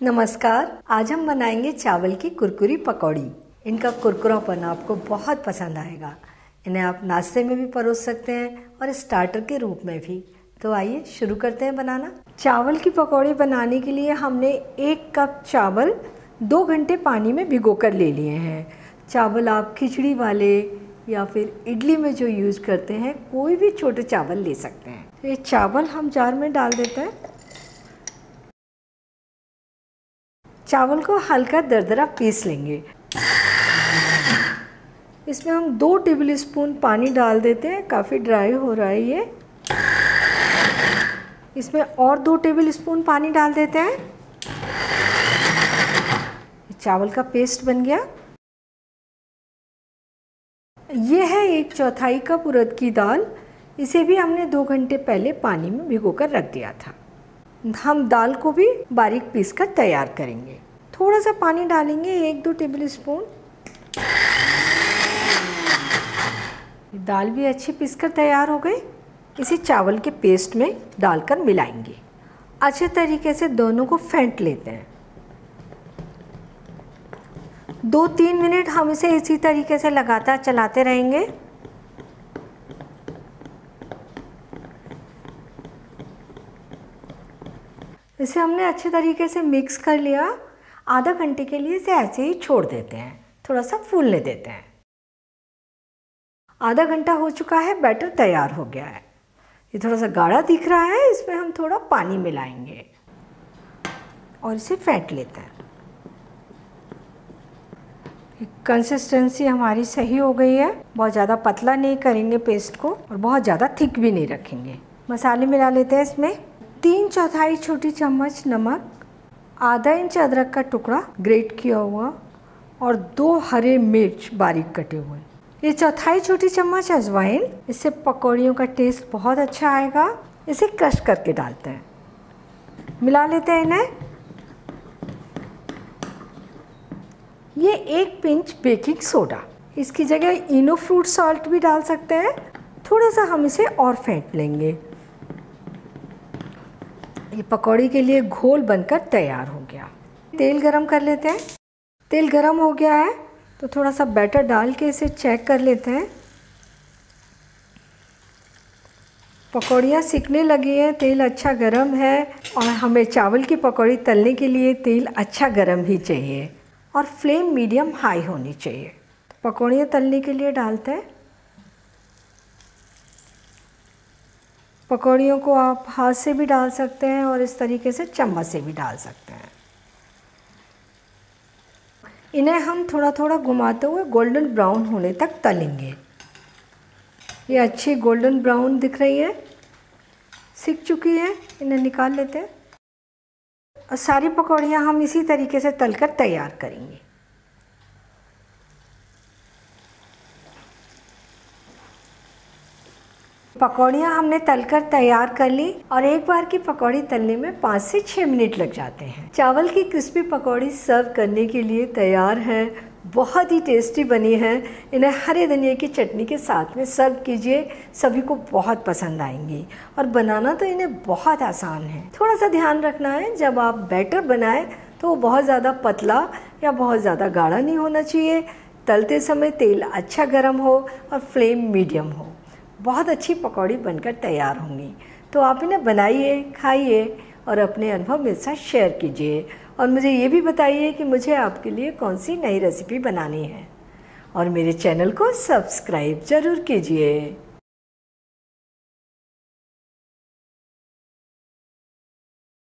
नमस्कार। आज हम बनाएंगे चावल की कुरकुरी पकौड़ी। इनका कुरकुरापन आपको बहुत पसंद आएगा। इन्हें आप नाश्ते में भी परोस सकते हैं और स्टार्टर के रूप में भी। तो आइए शुरू करते हैं बनाना। चावल की पकौड़ी बनाने के लिए हमने 1 कप चावल 2 घंटे पानी में भिगोकर ले लिए हैं। चावल आप खिचड़ी वाले या फिर इडली में जो यूज़ करते हैं कोई भी छोटे चावल ले सकते हैं। ये चावल हम जार में डाल देते हैं। चावल को हल्का दरदरा पीस लेंगे। इसमें हम 2 टेबलस्पून पानी डाल देते हैं। काफ़ी ड्राई हो रहा है ये। इसमें और 2 टेबलस्पून पानी डाल देते हैं। चावल का पेस्ट बन गया। ये है 1/4 कप उड़द की दाल। इसे भी हमने 2 घंटे पहले पानी में भिगोकर रख दिया था। हम दाल को भी बारीक पीसकर तैयार करेंगे। थोड़ा सा पानी डालेंगे, 1-2 टेबलस्पून। दाल भी अच्छी पीसकर तैयार हो गई। इसे चावल के पेस्ट में डालकर मिलाएंगे। अच्छे तरीके से दोनों को फेंट लेते हैं। 2-3 मिनट हम इसे इसी तरीके से लगातार चलाते रहेंगे। इसे हमने अच्छे तरीके से मिक्स कर लिया। आधा घंटे के लिए इसे ऐसे ही छोड़ देते हैं, थोड़ा सा फूलने देते हैं। आधा घंटा हो चुका है, बैटर तैयार हो गया है। ये थोड़ा सा गाढ़ा दिख रहा है, इसमें हम थोड़ा पानी मिलाएंगे और इसे फेंट लेते हैं। कंसिस्टेंसी हमारी सही हो गई है। बहुत ज़्यादा पतला नहीं करेंगे पेस्ट को और बहुत ज़्यादा थिक भी नहीं रखेंगे। मसाले मिला लेते हैं। इसमें 3/4 छोटी चम्मच नमक, आधा इंच अदरक का टुकड़ा ग्रेट किया हुआ और 2 हरे मिर्च बारीक कटे हुए। ये 1/4 छोटी चम्मच अजवाइन। इससे पकौड़ियों का टेस्ट बहुत अच्छा आएगा। इसे क्रश करके डालते हैं, मिला लेते हैं इन्हें। ये 1 पिंच बेकिंग सोडा, इसकी जगह इनो फ्रूट सॉल्ट भी डाल सकते हैं। थोड़ा सा हम इसे और फेंट लेंगे। ये पकौड़ी के लिए घोल बनकर तैयार हो गया। तेल गरम कर लेते हैं। तेल गरम हो गया है तो थोड़ा सा बैटर डाल के इसे चेक कर लेते हैं। पकौड़ियाँ सिकने लगी हैं, तेल अच्छा गरम है और हमें चावल की पकौड़ी तलने के लिए तेल अच्छा गरम ही चाहिए और फ्लेम मीडियम हाई होनी चाहिए। तो पकौड़ियाँ तलने के लिए डालते हैं। पकौड़ियों को आप हाथ से भी डाल सकते हैं और इस तरीके से चम्मच से भी डाल सकते हैं। इन्हें हम थोड़ा थोड़ा घुमाते हुए गोल्डन ब्राउन होने तक तलेंगे। ये अच्छी गोल्डन ब्राउन दिख रही है, सिक चुकी है। इन्हें निकाल लेते हैं और सारी पकौड़ियाँ हम इसी तरीके से तलकर तैयार करेंगे। पकौड़ियाँ हमने तलकर तैयार कर ली और एक बार की पकौड़ी तलने में 5 से 6 मिनट लग जाते हैं। चावल की क्रिस्पी पकौड़ी सर्व करने के लिए तैयार है। बहुत ही टेस्टी बनी है। इन्हें हरे धनिया की चटनी के साथ में सर्व कीजिए, सभी को बहुत पसंद आएंगी। और बनाना तो इन्हें बहुत आसान है। थोड़ा सा ध्यान रखना है, जब आप बैटर बनाएं तो वो बहुत ज़्यादा पतला या बहुत ज़्यादा गाढ़ा नहीं होना चाहिए। तलते समय तेल अच्छा गर्म हो और फ्लेम मीडियम हो। बहुत अच्छी पकौड़ी बनकर तैयार होंगी। तो आप इन्हें बनाइए, खाइए और अपने अनुभव मेरे साथ शेयर कीजिए। और मुझे ये भी बताइए कि मुझे आपके लिए कौन सी नई रेसिपी बनानी है। और मेरे चैनल को सब्सक्राइब ज़रूर कीजिए।